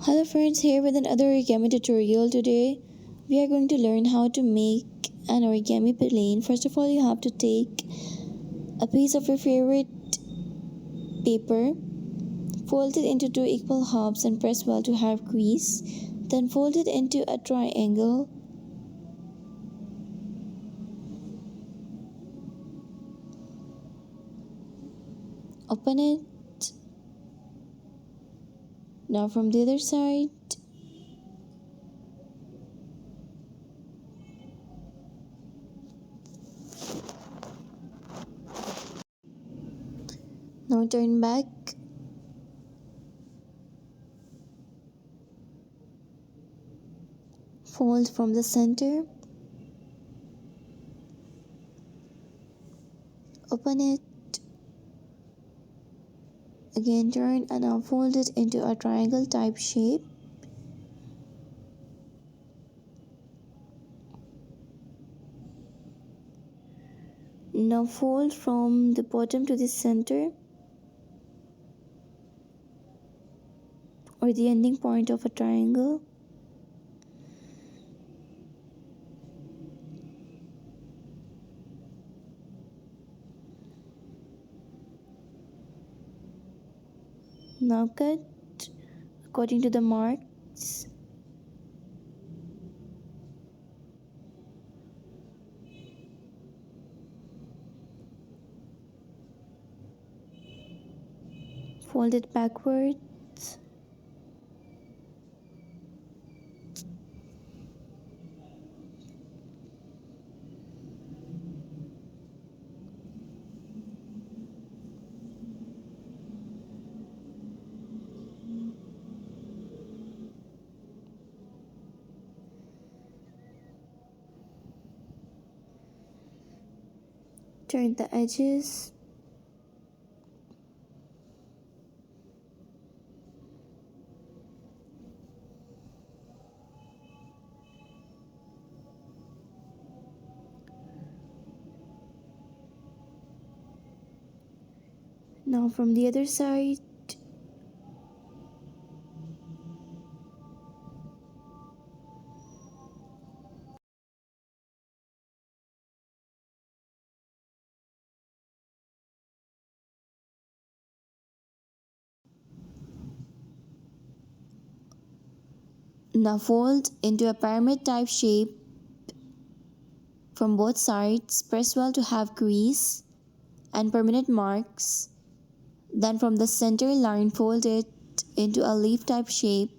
Hello friends, here with another origami tutorial. Today we are going to learn how to make an origami plane. First of all, you have to take a piece of your favorite paper, fold it into two equal halves and press well to have crease. Then fold it into a triangle. Open it. Now from the other side, now turn back. Fold from the center. Open it. Again turn and now fold it into a triangle type shape. Now fold from the bottom to the center or the ending point of a triangle. Now cut according to the marks. Fold it backwards. Turn the edges. Now from the other side, now fold into a pyramid type shape from both sides. Press well to have crease and permanent marks. Then from the center line, fold it into a leaf type shape.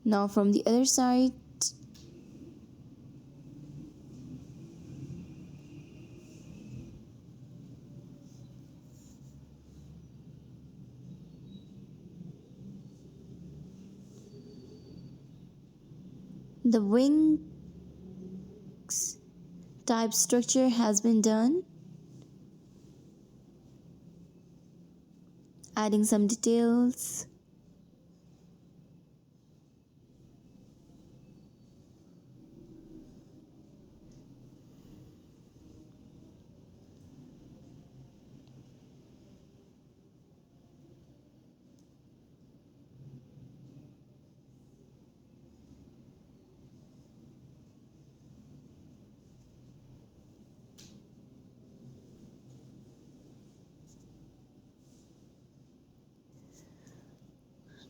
Now from the other side, the wings type structure has been done. Adding some details.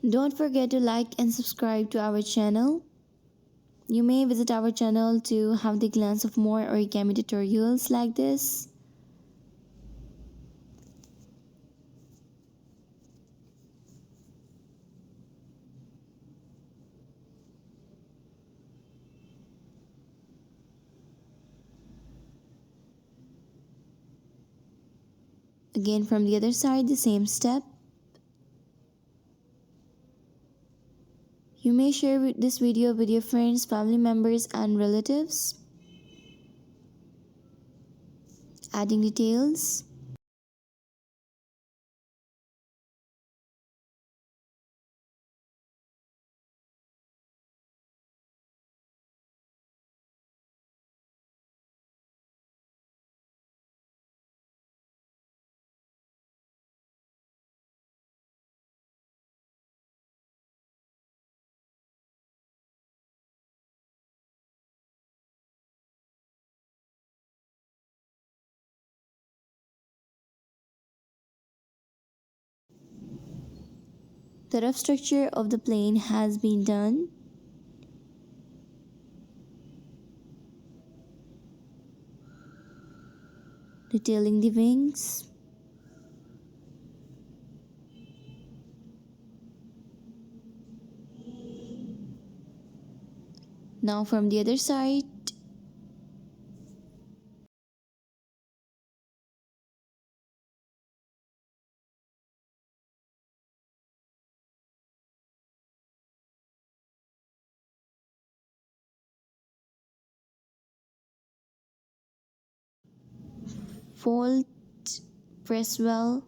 Don't forget to like and subscribe to our channel. You may visit our channel to have the glance of more origami tutorials like this. Again from the other side, the same step. You may share this video with your friends, family members and relatives. Adding details. The rough structure of the plane has been done. Detailing the wings. Now from the other side. Fold, press well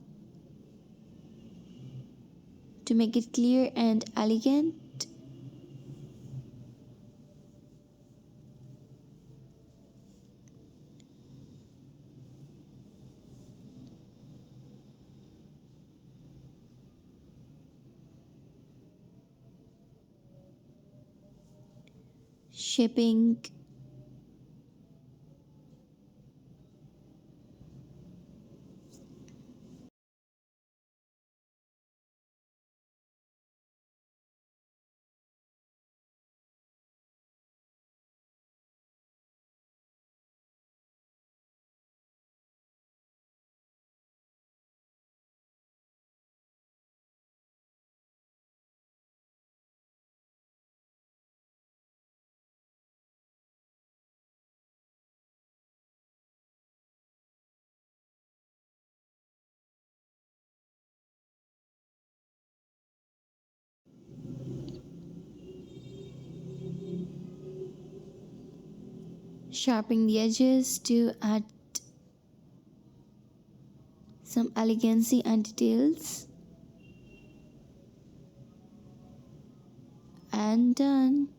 to make it clear and elegant. Shaping. Sharpening the edges to add some elegancy and details. And done.